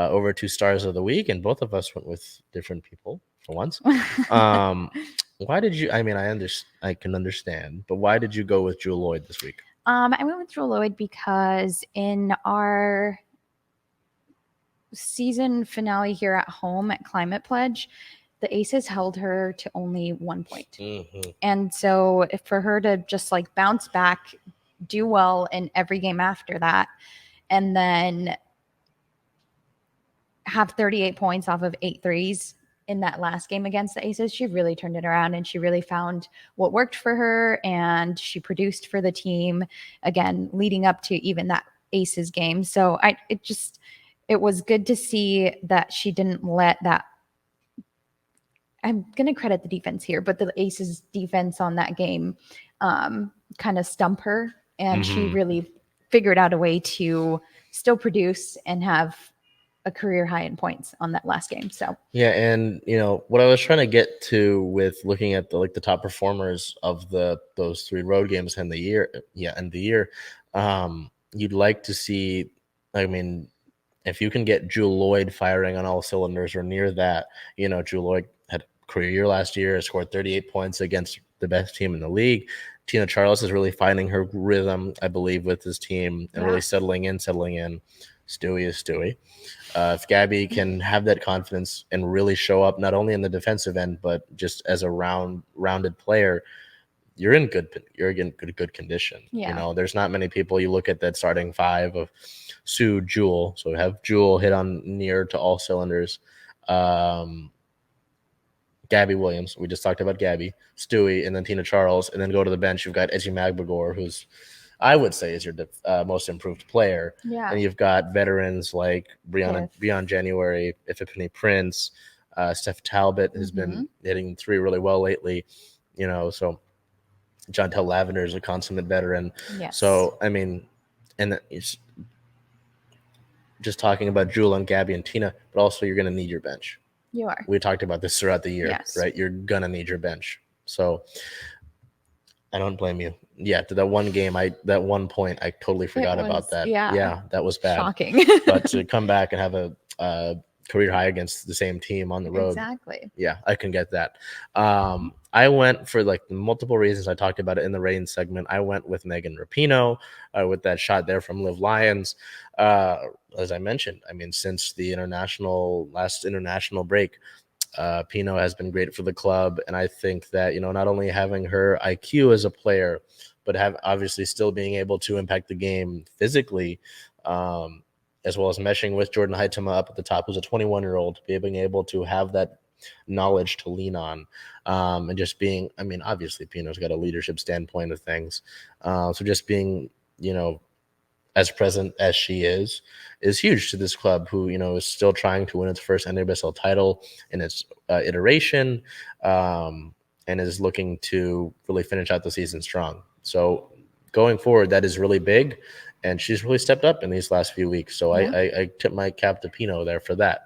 over to Stars of the Week, and both of us went with different people for once. Why did you? I mean, I can understand, but why did you go with Jewell Loyd this week? I went with Jewell Loyd because in our season finale here at home at Climate Pledge, the Aces held her to only 1 point. Mm-hmm. And so for her to just like bounce back, do well in every game after that, and then have 38 points off of 8 threes in that last game against the Aces, she really turned it around and she really found what worked for her, and she produced for the team again, leading up to even that Aces game. So it was good to see that she didn't let that. I'm going to credit the defense here, but the Aces defense on that game kind of stump her, and she really figured out a way to still produce and have a career high in points on that last game. So yeah, and what I was trying to get to with looking at the top performers of those 3 road games in the year, you'd like to see. I mean, if you can get Jewell Loyd firing on all cylinders or near that, Jewell Loyd had a career year last year, scored 38 points against the best team in the league. Tina Charles is really finding her rhythm, I believe, with his team and really settling in. Stewie is Stewie. If Gabby can have that confidence and really show up not only in the defensive end, but just as a rounded player, you're in good condition. Yeah. There's not many people. You look at that starting 5 of Sue, Jewell. So have Jewell hit on near to all cylinders. Gabby Williams. We just talked about Gabby, Stewie, and then Tina Charles. And then go to the bench. You've got Edgy Magbagor, who's I would say is your most improved player. Yeah. And you've got veterans like Breon January, Ifeanyi Prince, Steph Talbot has been hitting 3 really well lately. So Jontel Lavender is a consummate veteran. Yes. So, I mean, and it's just talking about Jewell and Gabby and Tina, but also you're going to need your bench. You are. We talked about this throughout the year, right? You're going to need your bench. So I don't blame you. Yeah, to that one game, that 1 point, I totally forgot about that. Yeah, that was bad. Shocking. But to come back and have a career high against the same team on the road. Exactly. Yeah, I can get that. I went for the multiple reasons. I talked about it in the rain segment. I went with Megan Rapinoe with that shot there from Liv Lions. As I mentioned, I mean, since the last international break, Pino has been great for the club. And I think that, not only having her IQ as a player, but obviously still being able to impact the game physically, as well as meshing with Jordan Huitema up at the top, who's a 21-year-old, being able to have that knowledge to lean on, and just being, I mean, obviously Pino's got a leadership standpoint of things. So just being, as present as she is huge to this club, who, is still trying to win its first NWSL title in its iteration, and is looking to really finish out the season strong. So going forward, that is really big, and she's really stepped up in these last few weeks. So I tip my cap to Pino there for that.